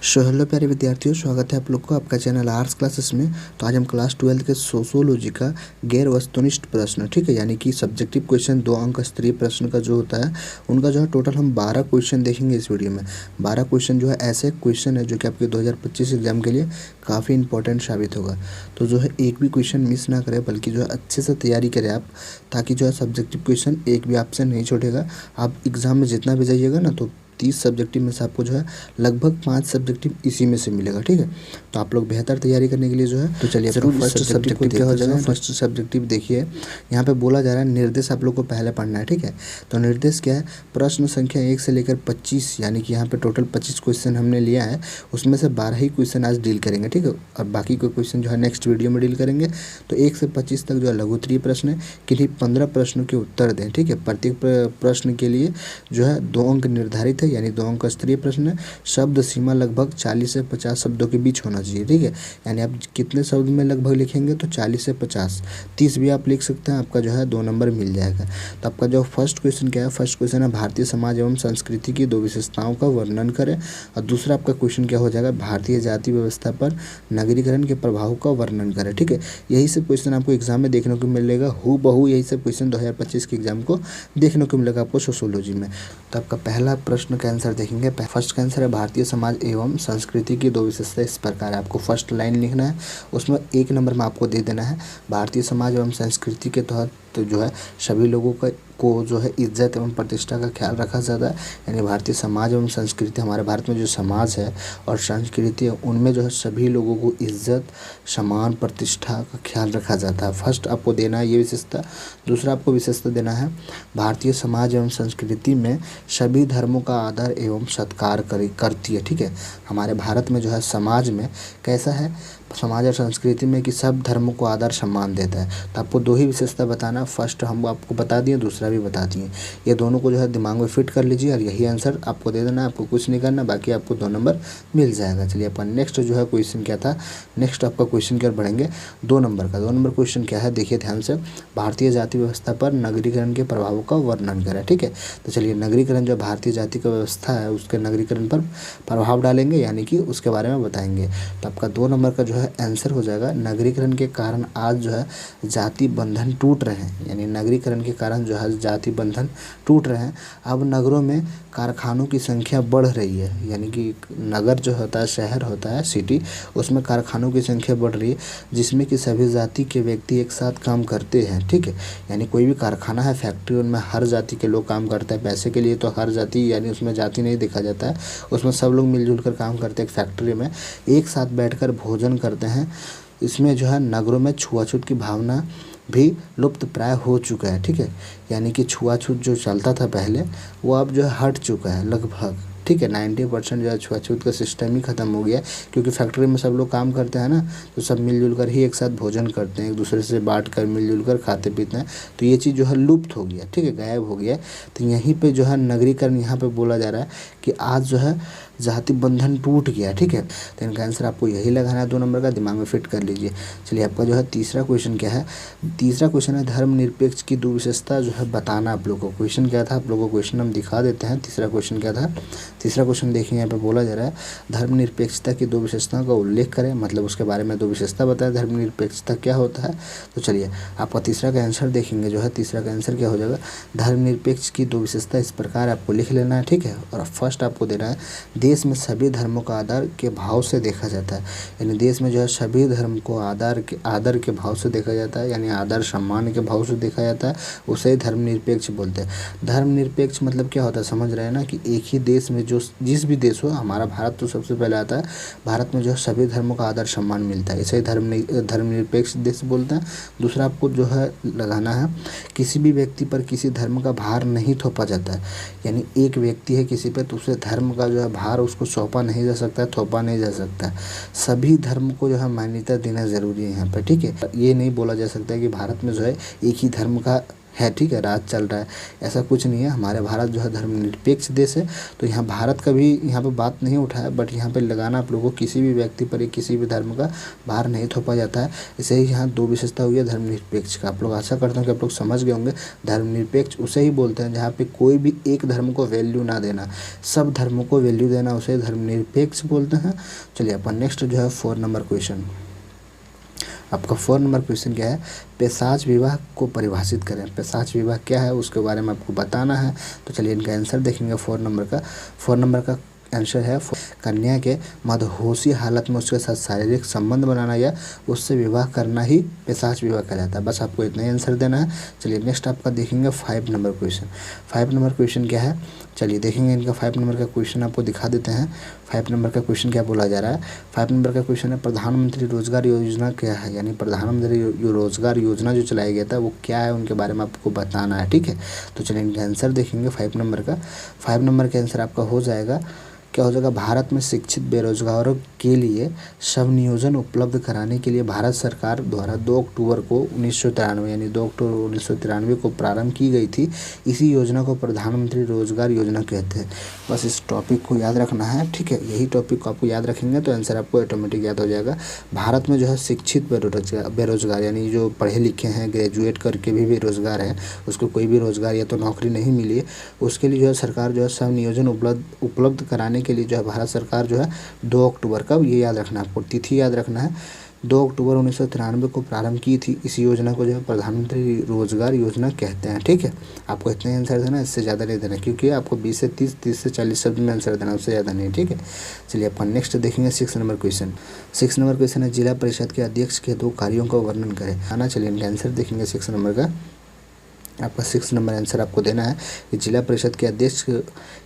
Hello प्यारे विद्यार्थियों, स्वागत है आप लोग को आपका चैनल आर्ट्स क्लासेस में। तो आज हम क्लास 12 के सोशियोलॉजी का गैर वस्तुनिष्ठ प्रश्न, ठीक है, यानी कि सब्जेक्टिव क्वेश्चन 2 अंक स्तरीय प्रश्न का जो होता है उनका जो है टोटल हम 12 क्वेश्चन देखेंगे इस वीडियो में। 12 क्वेश्चन जो है ऐसे क्वेश्चन है जो कि आपके 2025 एग्जाम के लिए काफ़ी इंपॉर्टेंट साबित होगा। तो जो है एक भी क्वेश्चन मिस ना करें, बल्कि जो है अच्छे से तैयारी करें आप, ताकि जो है सब्जेक्टिव क्वेश्चन एक भी आपसे नहीं छूटेगा। आप एग्ज़ाम में जितना भी जाइएगा ना, तो 30 सब्जेक्टिव में से आपको जो है लगभग 5 सब्जेक्टिव इसी में से मिलेगा, ठीक है। तो आप लोग बेहतर तैयारी करने के लिए जो है, तो चलिए जरूर फर्स्ट सब्जेक्टिव क्या हो जाएगा। फर्स्ट सब्जेक्टिव देखिए, यहाँ पे बोला जा रहा है निर्देश आप लोग को पहले पढ़ना है, ठीक है। तो निर्देश क्या है, प्रश्न संख्या 1 से लेकर 25, यानी कि यहाँ पे टोटल 25 क्वेश्चन हमने लिया है, उसमें से 12 ही क्वेश्चन आज डील करेंगे, ठीक है। और बाकी के क्वेश्चन जो है नेक्स्ट वीडियो में डील करेंगे। तो 1 से 25 तक जो है लघु उत्तरीय प्रश्न है, किन्हीं 15 प्रश्नों के उत्तर दें, ठीक है। प्रत्येक प्रश्न के लिए जो है 2 अंक निर्धारित है, यानी 2 अंक का स्तरीय प्रश्न है। शब्द सीमा लगभग 40 से 50 शब्दों के बीच होना चाहिए, ठीक है। यानी आप कितने शब्द में लगभग लिखेंगे, तो 40 से 50, 30 भी आप लिख सकते हैं, आपका जो है 2 नंबर मिल जाएगा। तो आपका जो फर्स्ट क्वेश्चन क्या है, फर्स्ट क्वेश्चन है भारतीय समाज एवं संस्कृति की 2 विशेषताओं का वर्णन करें। और दूसरा आपका क्वेश्चन क्या हो जाएगा, भारतीय जाति व्यवस्था पर नगरीकरण के प्रभाव का वर्णन करें, ठीक है। यही सब क्वेश्चन आपको एग्जाम में देखने को मिलेगा, हूबहू यही सब क्वेश्चन 2025 के एग्जाम को देखने को मिलेगा आपको सोशियोलॉजी में। तो आपका पहला प्रश्न का आंसर देखेंगे। फर्स्ट का आंसर है भारतीय समाज एवं संस्कृति की 2 विशेषताएं इस प्रकार है। आपको फर्स्ट लाइन लिखना है, उसमें 1 नंबर में आपको दे देना है भारतीय समाज एवं संस्कृति के तहत तो जो है सभी लोगों को जो है इज्जत एवं प्रतिष्ठा का ख्याल रखा जाता है। यानी भारतीय समाज एवं संस्कृति, हमारे भारत में जो समाज है और संस्कृति है, उनमें जो है सभी लोगों को इज्जत, सम्मान, प्रतिष्ठा का ख्याल रखा जाता है। फर्स्ट आपको देना है ये विशेषता। दूसरा आपको विशेषता देना है भारतीय समाज एवं संस्कृति में सभी धर्मों का आदर एवं सत्कार करती है, ठीक है। हमारे भारत में जो है समाज में कैसा है, समाज और संस्कृति में कि सब धर्मों को आदर सम्मान देता है। तो आपको 2 ही विशेषता बताना, फर्स्ट हम आपको बता दिए, दूसरा भी बता दिए। ये दोनों को जो है दिमाग में फिट कर लीजिए और यही आंसर आपको दे देना है, आपको कुछ नहीं करना, बाकी आपको 2 नंबर मिल जाएगा। चलिए आपका नेक्स्ट जो है क्वेश्चन क्या था, नेक्स्ट आपका क्वेश्चन की ओर बढ़ेंगे। 2 नंबर का 2 नंबर क्वेश्चन क्या है, देखिए ध्यान से, भारतीय जाति व्यवस्था पर नगरीकरण के प्रभावों का वर्णन करें, ठीक है। तो चलिए नगरीकरण जो भारतीय जाति का व्यवस्था है उसके नगरीकरण पर प्रभाव डालेंगे, यानी कि उसके बारे में बताएंगे। तो आपका 2 नंबर का जो है आंसर हो जाएगा, नगरीकरण के कारण आज जो है जाति बंधन टूट रहे हैं। यानी नगरीकरण के कारण जो है जाति बंधन टूट रहे हैं। अब नगरों में कारखानों की संख्या बढ़ रही है, यानी कि नगर जो होता है, शहर होता है, सिटी, उसमें कारखानों की संख्या बढ़ रही है, जिसमें कि सभी जाति के व्यक्ति एक साथ काम करते हैं, ठीक है। यानी कोई भी कारखाना है, फैक्ट्री, उनमें हर जाति के लोग काम करते हैं। पैसे के लिए तो हर जाति, यानी उसमें जाति नहीं देखा जाता है, उसमें सब लोग मिलजुल कर काम करते हैं। एक फैक्ट्री में एक साथ बैठकर भोजन करते हैं। इसमें जो है नगरों में छुआछूत की भावना भी लुप्त प्राय हो चुका है, ठीक है। यानी कि छुआछूत जो चलता था पहले, वो अब जो है हट चुका है लगभग, ठीक है। 90% जो है छुआछूत का सिस्टम ही ख़त्म हो गया, क्योंकि फैक्ट्री में सब लोग काम करते हैं ना, तो सब मिलजुल कर ही एक साथ भोजन करते हैं, एक दूसरे से बांट कर मिलजुल कर खाते पीते हैं। तो ये चीज़ जो है लुप्त हो गया, ठीक है, गायब हो गया। तो यहीं पे जो है नगरीकरण, यहाँ पे बोला जा रहा है कि आज जो है जाति बंधन टूट गया, ठीक है। तो इनका आंसर आपको यही लगाना है, 2 नंबर का, दिमाग में फिट कर लीजिए। चलिए आपका जो है तीसरा क्वेश्चन क्या है, तीसरा क्वेश्चन है धर्मनिरपेक्ष की 2 विशेषता जो है बताना आप लोगों को। क्वेश्चन क्या था, आप लोगों को क्वेश्चन हम दिखा देते हैं। तीसरा क्वेश्चन क्या था, तीसरा क्वेश्चन देखिए, यहाँ पे बोला जा रहा है धर्मनिरपेक्षता की 2 विशेषताओं का उल्लेख करें, मतलब उसके बारे में 2 विशेषता बताएं, धर्मनिरपेक्षता क्या होता है। तो चलिए आपका तीसरा का आंसर देखेंगे, जो है तीसरा का आंसर क्या हो जाएगा, धर्मनिरपेक्ष की 2 विशेषता इस प्रकार आपको लिख लेना है, ठीक है। और फर्स्ट आपको देना है, देश में सभी धर्मों का आदर के भाव से देखा जाता है। यानी देश में जो है सभी धर्म को आदर के भाव से देखा जाता है, यानी आदर सम्मान के भाव से देखा जाता है, उसे धर्मनिरपेक्ष बोलते हैं। धर्मनिरपेक्ष मतलब क्या होता है, समझ रहे हैं ना, कि एक ही देश में जो जिस भी देश हो, हमारा भारत तो सबसे पहले आता है, भारत में जो है सभी धर्मों का आदर सम्मान मिलता है, इसे धर्मनिरपेक्ष देश बोलते हैं। दूसरा आपको जो है लगाना है, किसी भी व्यक्ति पर किसी धर्म का भार नहीं थोपा जाता है। यानी एक व्यक्ति है किसी पे, तो उसे धर्म का जो है भार उसको सौंपा नहीं जा सकता, थोपा नहीं जा सकता। सभी धर्म को जो है मान्यता देना ज़रूरी है यहाँ पर, ठीक है। ये नहीं बोला जा सकता है कि भारत में जो है एक ही धर्म का है, ठीक है, राज चल रहा है, ऐसा कुछ नहीं है। हमारे भारत जो है धर्मनिरपेक्ष देश है, तो यहाँ भारत का भी यहाँ पे बात नहीं उठा है, बट यहाँ पे लगाना आप लोगों को किसी भी व्यक्ति पर या किसी भी धर्म का भार नहीं थोपा जाता है। इसे ही यहाँ दो विशेषता हुई है धर्मनिरपेक्ष का। आप लोग आशा करता हूँ कि आप लोग समझ गए होंगे। धर्मनिरपेक्ष उसे ही बोलते हैं जहाँ पे कोई भी एक धर्म को वैल्यू ना देना, सब धर्मों को वैल्यू देना, उसे धर्मनिरपेक्ष बोलते हैं। चलिए अपन नेक्स्ट जो है 4 नंबर क्वेश्चन, आपका 4 नंबर क्वेश्चन क्या है, पैशाच विवाह को परिभाषित करें। पैशाच विवाह क्या है उसके बारे में आपको बताना है। तो चलिए इनका आंसर देखेंगे 4 नंबर का। 4 नंबर का आंसर है कन्या के मदहोशी हालत में उसके साथ शारीरिक संबंध बनाना या उससे विवाह करना ही पैशाच विवाह कहलाता है। बस आपको इतना ही आंसर देना है। चलिए नेक्स्ट आपका देखेंगे 5 नंबर क्वेश्चन। 5 नंबर क्वेश्चन क्या है, चलिए देखेंगे इनका 5 नंबर का क्वेश्चन आपको दिखा देते हैं। 5 नंबर का क्वेश्चन क्या बोला जा रहा है। 5 नंबर का क्वेश्चन है प्रधानमंत्री रोजगार योजना क्या है, यानी प्रधानमंत्री रोजगार योजना जो चलाया गया था वो क्या है, उनके बारे में आपको बताना है, ठीक है। तो चलिए इनका आंसर देखेंगे 5 नंबर का। 5 नंबर का आंसर आपका हो जाएगा, क्या हो जाएगा, भारत में शिक्षित बेरोजगारों के लिए स्वनियोजन उपलब्ध कराने के लिए भारत सरकार द्वारा 2 अक्टूबर को 1993 यानी 2 अक्टूबर 1993 को प्रारंभ की गई थी। इसी योजना को प्रधानमंत्री रोजगार योजना कहते हैं। बस इस टॉपिक को याद रखना है, ठीक है। यही टॉपिक को आपको याद रखेंगे तो आंसर आपको ऑटोमेटिक याद हो जाएगा। भारत में जो है शिक्षित बेरोजगार यानी जो पढ़े लिखे हैं, ग्रेजुएट करके भी बेरोजगार हैं, उसको कोई भी रोजगार या तो नौकरी नहीं मिली है, उसके लिए जो है सरकार जो है स्वनियोजन उपलब्ध कराने के लिए जो है भारत सरकार जो है 2 अक्टूबर का, ये याद रखना है आपको, तिथि याद रखना है, 2 अक्टूबर 1993 को प्रारंभ की थी। इस योजना को जो है प्रधानमंत्री रोजगार योजना कहते हैं, ठीक है। आपको इतना ही आंसर देना, इससे ज़्यादा नहीं देना, क्योंकि आपको 20 से 30, 30 से 40 शब्द में आंसर देना, उससे ज़्यादा नहीं, ठीक है। चलिए अपन नेक्स्ट देखेंगे 6 नंबर क्वेश्चन। 6 नंबर क्वेश्चन है जिला परिषद के अध्यक्ष के 2 कार्यों का वर्णन करें। आना, चलिए इनका आंसर देखेंगे 6 नंबर का। आपका 6 नंबर आंसर आपको देना है कि जिला परिषद के अध्यक्ष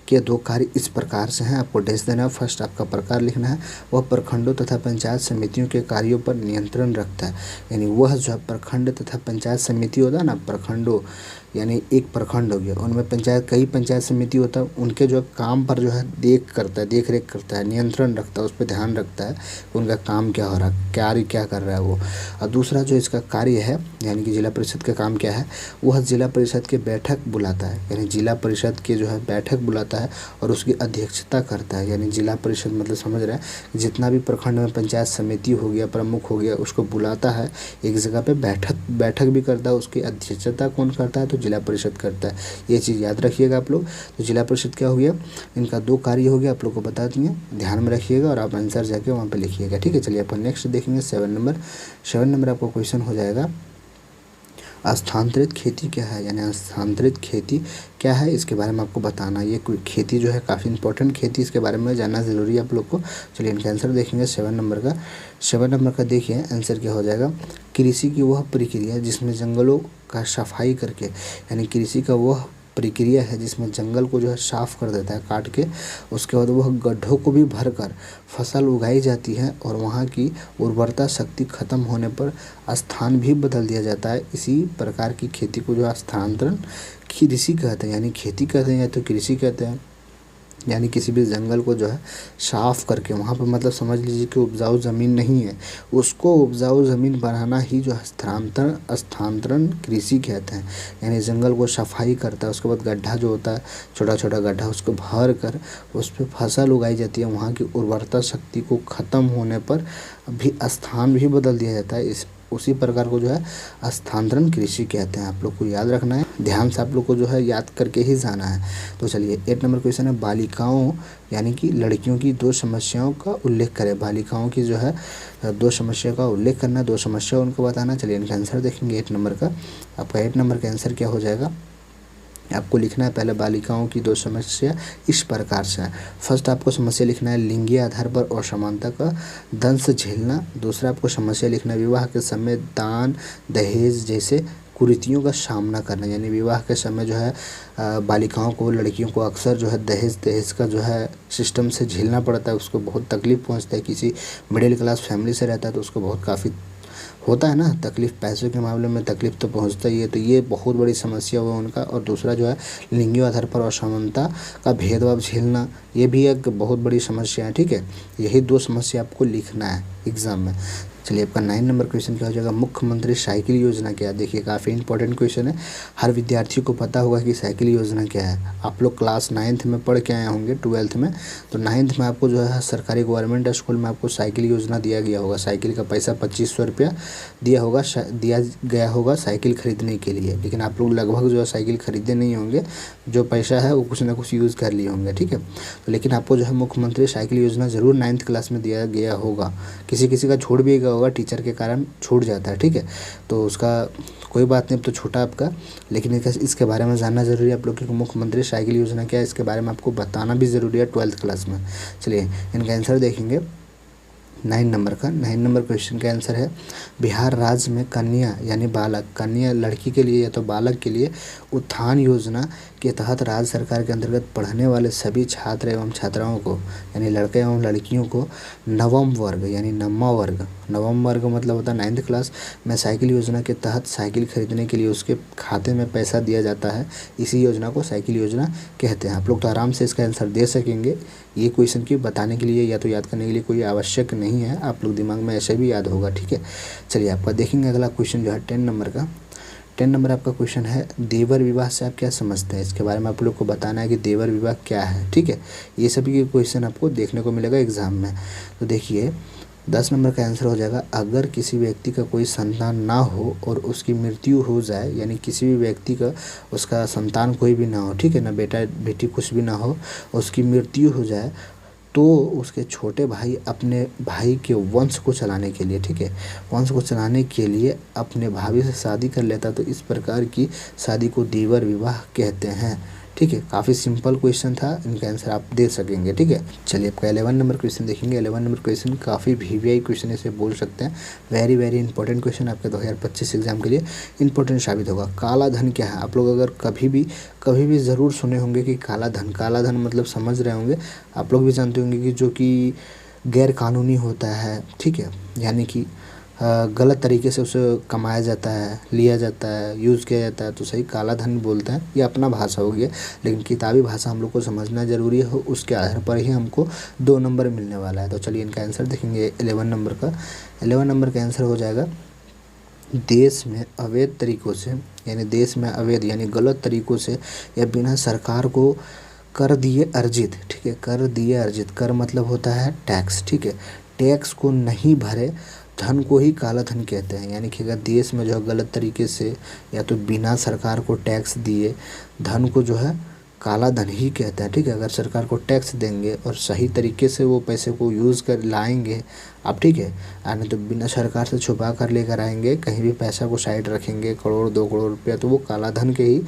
के 2 कार्य इस प्रकार से हैं, आपको डैश देना है। फर्स्ट आपका प्रकार लिखना है, वह प्रखंडों तथा पंचायत समितियों के कार्यों पर नियंत्रण रखता है, यानी वह जो है प्रखंड तथा पंचायत समिति होता है ना, प्रखंडों यानी एक प्रखंड हो गया, उनमें कई पंचायत समिति होता है, उनके जो काम पर जो है देख रेख करता है, नियंत्रण रखता है, उस पर ध्यान रखता है उनका काम क्या हो रहा है, कार्य क्या कर रहा है वो। और दूसरा जो इसका कार्य है यानी कि जिला परिषद का काम क्या है, वह जिला परिषद के बैठक बुलाता है, यानी जिला परिषद के जो है बैठक बुलाता है और उसकी अध्यक्षता करता है। यानी जिला परिषद मतलब समझ रहे हैं, जितना भी प्रखंड में पंचायत समिति हो गया, प्रमुख हो गया, उसको बुलाता है एक जगह पे, बैठक भी करता है, उसकी अध्यक्षता कौन करता है, तो जिला परिषद करता है। ये चीज़ याद रखिएगा आप लोग। तो जिला परिषद क्या हो गया, इनका 2 कार्य हो गया, आप लोग को बता दिए, ध्यान में रखिएगा और आप आंसर जाके वहाँ पे लिखिएगा, ठीक है। चलिए अपन नेक्स्ट देखेंगे 7 नंबर। 7 नंबर आपको क्वेश्चन हो जाएगा स्थानांतरित खेती क्या है, यानी स्थानांतरित खेती क्या है, इसके बारे में आपको बताना। ये खेती जो है काफ़ी इंपॉर्टेंट खेती, इसके बारे में जानना ज़रूरी है आप लोग को। चलिए इनका आंसर देखेंगे 7 नंबर का। 7 नंबर का देखिए आंसर क्या हो जाएगा, कृषि की वह प्रक्रिया जिसमें जंगलों का सफाई करके, यानी कृषि का वह प्रक्रिया है जिसमें जंगल को जो है साफ़ कर देता है काट के, उसके बाद वह गड्ढों को भी भरकर फसल उगाई जाती है और वहाँ की उर्वरता शक्ति खत्म होने पर स्थान भी बदल दिया जाता है। इसी प्रकार की खेती को जो स्थानांतरण कृषि कहते हैं, यानी खेती कहते हैं या तो कृषि कहते हैं। यानी किसी भी जंगल को जो है साफ़ करके वहाँ पर मतलब समझ लीजिए कि उपजाऊ ज़मीन नहीं है, उसको उपजाऊ ज़मीन बनाना ही जो स्थानांतरण कृषि कहते हैं। यानी जंगल को सफाई करता है, उसके बाद गड्ढा जो होता है छोटा छोटा गड्ढा, उसको भर कर उस पर फसल उगाई जाती है, वहाँ की उर्वरता शक्ति को ख़त्म होने पर भी स्थान भी बदल दिया जाता है। उसी प्रकार को जो है स्थानांतरण कृषि कहते हैं। आप लोग को याद रखना है, ध्यान से आप लोग को जो है याद करके ही जाना है। तो चलिए 8 नंबर क्वेश्चन है बालिकाओं यानी कि लड़कियों की 2 समस्याओं का उल्लेख करें। बालिकाओं की जो है 2 समस्या का उल्लेख करना, 2 समस्या उनको बताना। चलिए इनका आंसर देखेंगे 8 नंबर का। आपका 8 नंबर का आंसर क्या हो जाएगा, आपको लिखना है पहले बालिकाओं की 2 समस्या इस प्रकार से है। फर्स्ट आपको समस्या लिखना है लिंगीय आधार पर असमानता का दंश झेलना। दूसरा आपको समस्या लिखना है विवाह के समय दान दहेज जैसे कुरीतियों का सामना करना, यानी विवाह के समय जो है बालिकाओं को, लड़कियों को अक्सर जो है दहेज का जो है सिस्टम से झेलना पड़ता है, उसको बहुत तकलीफ पहुंचता है। किसी मिडिल क्लास फैमिली से रहता है तो उसको बहुत काफ़ी होता है ना तकलीफ़, पैसों के मामले में तकलीफ़ तो पहुंचता ही है, तो ये बहुत बड़ी समस्या हुआ उनका। और दूसरा जो है लिंगीय आधार पर असमानता का भेदभाव झेलना, ये भी एक बहुत बड़ी समस्या है, ठीक है। यही 2 समस्या आपको लिखना है एग्ज़ाम में। चलिए आपका 9 नंबर क्वेश्चन क्या हो जाएगा, मुख्यमंत्री साइकिल योजना क्या है। देखिए काफ़ी इंपॉर्टेंट क्वेश्चन है, हर विद्यार्थी को पता होगा कि साइकिल योजना क्या है। आप लोग क्लास 9th में पढ़ के आए होंगे 12th में, तो 9th में आपको जो है सरकारी गवर्नमेंट स्कूल में आपको साइकिल योजना दिया गया होगा। साइकिल का पैसा 2500 रुपया दिया गया होगा साइकिल खरीदने के लिए। लेकिन आप लोग लगभग जो है साइकिल खरीदे नहीं होंगे, जो पैसा है वो कुछ ना कुछ यूज़ कर लिए होंगे, ठीक है। तो लेकिन आपको जो है मुख्यमंत्री साइकिल योजना ज़रूर 9th क्लास में दिया गया होगा। किसी किसी का छूट भी गया होगा, टीचर के कारण छूट जाता है, ठीक है। तो उसका कोई बात नहीं, अब तो छूटा आपका, लेकिन इसके बारे में जानना ज़रूरी है आप लोग कि मुख्यमंत्री साइकिल योजना क्या है। इसके बारे में आपको बताना भी ज़रूरी है 12th क्लास में। चलिए इनका आंसर देखेंगे 9 नंबर का। 9 नंबर क्वेश्चन का आंसर है, बिहार राज्य में कन्या यानी बालक, कन्या लड़की के लिए या तो बालक के लिए उत्थान योजना के तहत राज्य सरकार के अंतर्गत पढ़ने वाले सभी छात्र एवं छात्राओं को यानी लड़के एवं लड़कियों को नवम वर्ग यानी नवम वर्ग मतलब होता है 9th क्लास में साइकिल योजना के तहत साइकिल खरीदने के लिए उसके खाते में पैसा दिया जाता है। इसी योजना को साइकिल योजना कहते हैं। आप लोग तो आराम से इसका आंसर दे सकेंगे। ये क्वेश्चन की बताने के लिए या तो याद करने के लिए कोई आवश्यक नहीं है, आप लोग दिमाग में ऐसे भी याद होगा, ठीक है। चलिए आपका देखेंगे अगला क्वेश्चन जो है 10 नंबर का। 10 नंबर आपका क्वेश्चन है, देवर विवाह से आप क्या समझते हैं। इसके बारे में आप लोग को बताना है कि देवर विवाह क्या है, ठीक है। ये सभी क्वेश्चन आपको देखने को मिलेगा एग्जाम में। तो देखिए 10 नंबर का आंसर हो जाएगा, अगर किसी व्यक्ति का कोई संतान ना हो और उसकी मृत्यु हो जाए, यानी किसी भी व्यक्ति का उसका संतान कोई भी ना हो, ठीक है ना, बेटा बेटी कुछ भी ना हो, उसकी मृत्यु हो जाए तो उसके छोटे भाई अपने भाई के वंश को चलाने के लिए, ठीक है, वंश को चलाने के लिए अपने भाभी से शादी कर लेता। तो इस प्रकार की शादी को देवर विवाह कहते हैं, ठीक है। काफ़ी सिंपल क्वेश्चन था, इनका आंसर आप दे सकेंगे, ठीक है। चलिए आपका 11 नंबर क्वेश्चन देखेंगे। 11 नंबर क्वेश्चन काफ़ी वीवीआई क्वेश्चन इसे बोल सकते हैं, वेरी वेरी इंपॉर्टेंट क्वेश्चन आपके 2025 एग्जाम के लिए इंपॉर्टेंट साबित होगा। काला धन क्या है। आप लोग अगर कभी भी ज़रूर सुने होंगे कि काला धन मतलब समझ रहे होंगे, आप लोग भी जानते होंगे कि जो कि गैर कानूनी होता है, ठीक है, यानी कि गलत तरीके से उसे कमाया जाता है, लिया जाता है, यूज़ किया जाता है, तो सही काला धन बोलते हैं। ये अपना भाषा हो गया, लेकिन किताबी भाषा हम लोग को समझना ज़रूरी है, उसके आधार पर ही हमको 2 नंबर मिलने वाला है। तो चलिए इनका आंसर देखेंगे 11 नंबर का। 11 नंबर का आंसर हो जाएगा, देश में अवैध तरीक़ों से यानी गलत तरीक़ों से या बिना सरकार को कर दिए अर्जित, ठीक है, कर मतलब होता है टैक्स, ठीक है, टैक्स को नहीं भरे धन को ही काला धन कहते हैं। यानी कि अगर देश में जो है गलत तरीके से या तो बिना सरकार को टैक्स दिए धन को जो है काला धन ही कहते हैं, ठीक है। अगर सरकार को टैक्स देंगे और सही तरीके से वो पैसे को यूज़ कर लाएंगे आप, ठीक है, नहीं तो बिना सरकार से छुपा कर लेकर आएंगे, कहीं भी पैसा को साइड रखेंगे, करोड़ 2 करोड़ रुपया, तो वो काला धन के ही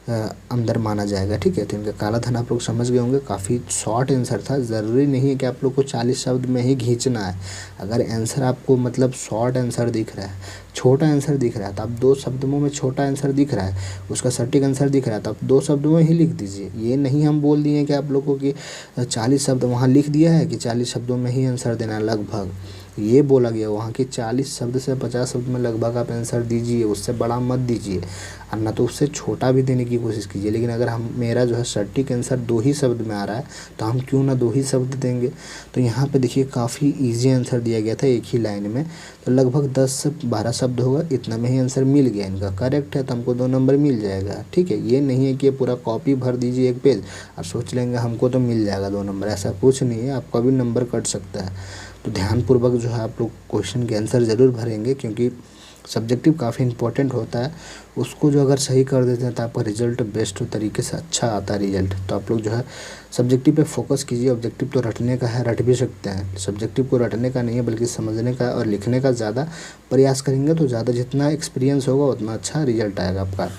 अंदर माना जाएगा, ठीक है। तो इनका काला धन आप लोग समझ गए होंगे। काफ़ी शॉर्ट आंसर था, ज़रूरी नहीं है कि आप लोग को 40 शब्द में ही खींचना है। अगर आंसर आपको मतलब शॉर्ट आंसर दिख रहा है, छोटा आंसर दिख रहा है, तो आप 2 शब्दों में छोटा आंसर दिख रहा है, उसका सटीक आंसर दिख रहा है, तो आप 2 शब्दों में ही लिख दीजिए। ये नहीं हम बोल दिए कि आप लोगों की 40 शब्द वहाँ लिख दिया है कि 40 शब्दों में ही आंसर देना है, लगभग ये बोला गया वहाँ कि 40 शब्द से 50 शब्द में लगभग आप आंसर दीजिए, उससे बड़ा मत दीजिए, और ना तो उससे छोटा भी देने की कोशिश कीजिए। लेकिन अगर मेरा जो है सटीक आंसर 2 ही शब्द में आ रहा है, तो हम क्यों ना 2 ही शब्द देंगे। तो यहाँ पे देखिए काफ़ी ईजी आंसर दिया गया था एक ही लाइन में, तो लगभग 10 से 12 शब्द होगा, इतना में ही आंसर मिल गया। इनका करेक्ट है तो हमको 2 नंबर मिल जाएगा, ठीक है। ये नहीं है कि पूरा कॉपी भर दीजिए 1 पेज और सोच लेंगे हमको तो मिल जाएगा 2 नंबर, ऐसा कुछ नहीं है, आपका भी नंबर कट सकता है। तो ध्यानपूर्वक जो है आप लोग क्वेश्चन के आंसर ज़रूर भरेंगे, क्योंकि सब्जेक्टिव काफ़ी इंपॉर्टेंट होता है। उसको जो अगर सही कर देते हैं तो आपका रिजल्ट बेस्ट तरीके से अच्छा आता है रिजल्ट। तो आप लोग जो है सब्जेक्टिव पे फोकस कीजिए। ऑब्जेक्टिव तो रटने का है, रट भी सकते हैं, सब्जेक्टिव को रटने का नहीं है बल्कि समझने का और लिखने का ज़्यादा प्रयास करेंगे तो ज़्यादा जितना एक्सपीरियंस होगा उतना अच्छा रिजल्ट आएगा आपका।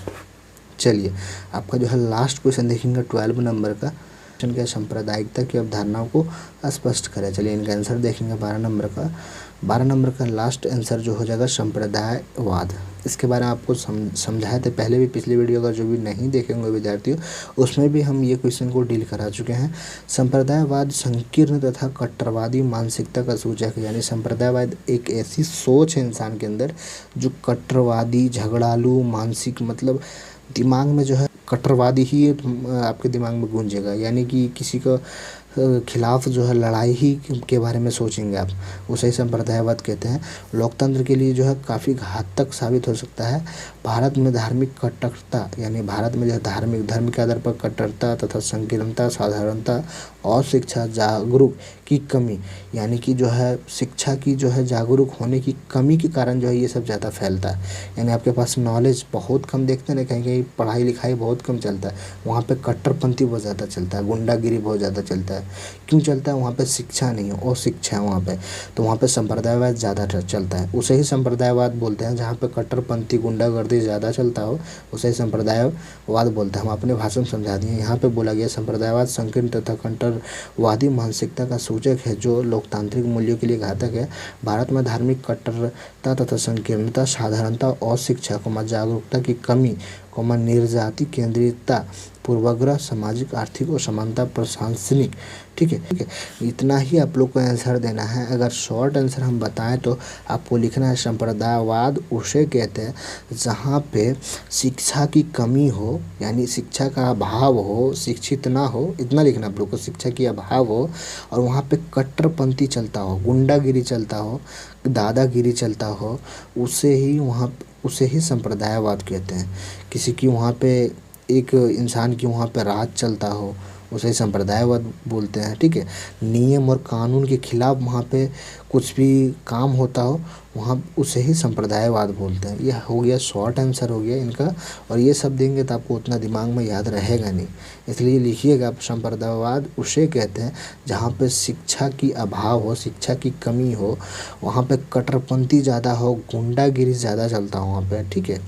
चलिए आपका जो है लास्ट क्वेश्चन देखेंगे 12 नंबर का। के सांप्रदायिकता की अवधारणाओं को स्पष्ट करें। चलिए इनका आंसर देखेंगे 12 नंबर का। 12 नंबर का लास्ट आंसर जो हो जाएगा संप्रदायवाद। इसके बारे में आपको समझाए थे पहले भी, पिछली वीडियो अगर जो भी नहीं देखेंगे विद्यार्थियों उसमें भी हम ये क्वेश्चन को डील करा चुके हैं। संप्रदायवाद संकीर्ण तथा कट्टरवादी मानसिकता का सूचक है। यानी संप्रदायवाद एक ऐसी सोच है इंसान के अंदर जो कट्टरवादी, झगड़ालू, मानसिक, मतलब दिमाग में जो है कट्टरवादी ही आपके दिमाग में गूंजेगा। यानी कि किसी का खिलाफ जो है लड़ाई ही के बारे में सोचेंगे आप, उसे ही संप्रदायवाद कहते हैं। लोकतंत्र के लिए जो है काफ़ी घातक साबित हो सकता है। भारत में धार्मिक कट्टरता यानी भारत में जो है धार्मिक धर्म के आधार पर कट्टरता तथा संकीर्णता, साधारणता और शिक्षा जागरूक की कमी, यानी कि जो है शिक्षा की जो है जागरूक होने की कमी के कारण जो है ये सब ज़्यादा फैलता है। यानी आपके पास नॉलेज बहुत कम, देखते हैं ना कहीं कहीं पढ़ाई लिखाई बहुत कम चलता है, वहाँ पे कट्टरपंथी बहुत ज़्यादा चलता है, गुंडागिरी बहुत ज़्यादा चलता है। क्यों चलता है? वहाँ पे शिक्षा नहीं है और शिक्षा है वहाँ पे, तो वहाँ पे संप्रदायवाद ज़्यादा चलता है। उसे ही संप्रदायवाद बोलते हैं। जहाँ पे कट्टरपंथी गुंडागर्दी ज़्यादा चलता हो उसे ही संप्रदायवाद बोलते हैं। हम अपने भाषण में समझा दिए। यहाँ पे बोला गया संप्रदायवाद संकीर्ण तथा कट्टरवादी मानसिकता का सूचक है जो लोकतांत्रिक मूल्यों के लिए घातक है। भारत में धार्मिक कट्टरता तथा संकीर्णता, साधारणता और शिक्षा को जागरूकता की कमी निर्जाति केंद्रितता, पूर्वाग्रह, सामाजिक आर्थिक और समानता प्रशासनिक। ठीक है, इतना ही आप लोग को आंसर देना है। अगर शॉर्ट आंसर हम बताएं तो आपको लिखना है संप्रदायवाद उसे कहते हैं जहाँ पे शिक्षा की कमी हो, यानी शिक्षा का अभाव हो, शिक्षित ना हो, इतना लिखना आप लोग को, शिक्षा की अभाव हो और वहाँ पे कट्टरपंथी चलता हो, गुंडागिरी चलता हो, दादागिरी चलता हो, उसे ही संप्रदायवाद कहते हैं। किसी की वहाँ पे एक इंसान की वहाँ पे राज चलता हो उसे संप्रदायवाद बोलते हैं। ठीक है, नियम और कानून के खिलाफ वहाँ पे कुछ भी काम होता हो वहाँ उसे ही संप्रदायवाद बोलते हैं। यह हो गया शॉर्ट आंसर हो गया इनका, और ये सब देंगे तो आपको उतना दिमाग में याद रहेगा नहीं, इसलिए लिखिएगा आप संप्रदायवाद उसे कहते हैं जहाँ पे शिक्षा की अभाव हो, शिक्षा की कमी हो, वहाँ पे कट्टरपंथी ज़्यादा हो, गुंडागिरी ज़्यादा चलता हो वहाँ पे। ठीक है,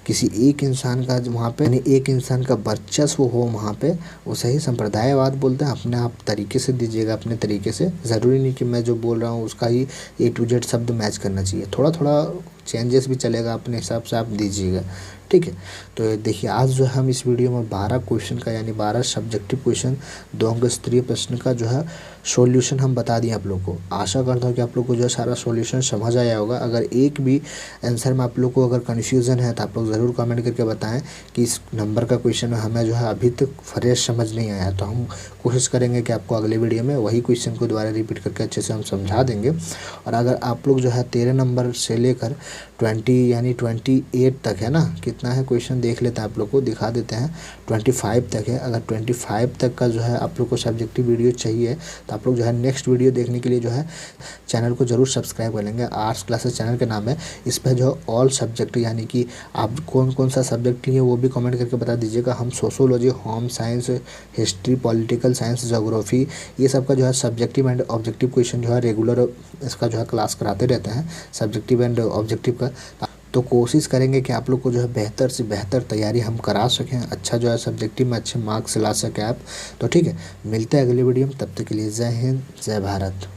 किसी एक इंसान का वहाँ पे यानी एक इंसान का वर्चस्व हो वहाँ पे, उसे ही संप्रदायवाद बोलते हैं। अपने आप तरीके से दीजिएगा, अपने तरीके से, ज़रूरी नहीं कि मैं जो बोल रहा हूँ उसका ही A to Z शब्द मैच करना चाहिए, थोड़ा थोड़ा चेंजेस भी चलेगा, अपने हिसाब से आप दीजिएगा। ठीक है, तो देखिए आज जो है हम इस वीडियो में 12 क्वेश्चन का यानी 12 सब्जेक्टिव क्वेश्चन 2 अंक स्तरीय प्रश्न का जो है सॉल्यूशन हम बता दिए आप लोग को। आशा करता हूँ कि आप लोग को जो है सारा सॉल्यूशन समझ आया होगा। अगर एक भी आंसर में आप लोग को अगर कन्फ्यूज़न है तो आप लोग ज़रूर कमेंट करके बताएं कि इस नंबर का क्वेश्चन हमें जो है अभी तक फ्रेश समझ नहीं आया, तो हम कोशिश करेंगे कि आपको अगले वीडियो में वही क्वेश्चन को दोबारा रिपीट करके अच्छे से हम समझा देंगे। और अगर आप लोग जो है 13 नंबर से लेकर 20 यानी 28 तक है ना, कितना है क्वेश्चन देख लेते हैं, आप लोग को दिखा देते हैं। 25 तक है। अगर 25 तक का जो है आप लोग को सब्जेक्टिव वीडियो चाहिए तो आप लोग जो है नेक्स्ट वीडियो देखने के लिए जो है चैनल को ज़रूर सब्सक्राइब कर लेंगे। आर्ट्स क्लासेस चैनल के नाम है। इस पर जो ऑल सब्जेक्ट यानी कि आप कौन कौन सा सब्जेक्ट लिए वो भी कमेंट करके बता दीजिएगा। हम sociology, home science, history, political science, geography, ये सब का जो है सब्जेक्टिव एंड ऑब्जेक्टिव क्वेश्चन जो है रेगुलर इसका जो है क्लास कराते रहते हैं, सब्जेक्टिव एंड ऑब्जेक्टिव का। तो कोशिश करेंगे कि आप लोग को जो है बेहतर से बेहतर तैयारी हम करा सकें, अच्छा जो है सब्जेक्टिव में अच्छे मार्क्स ला सकें आप। तो ठीक है, मिलते हैं अगले वीडियो में, तब तक के लिए जय हिंद, जय भारत।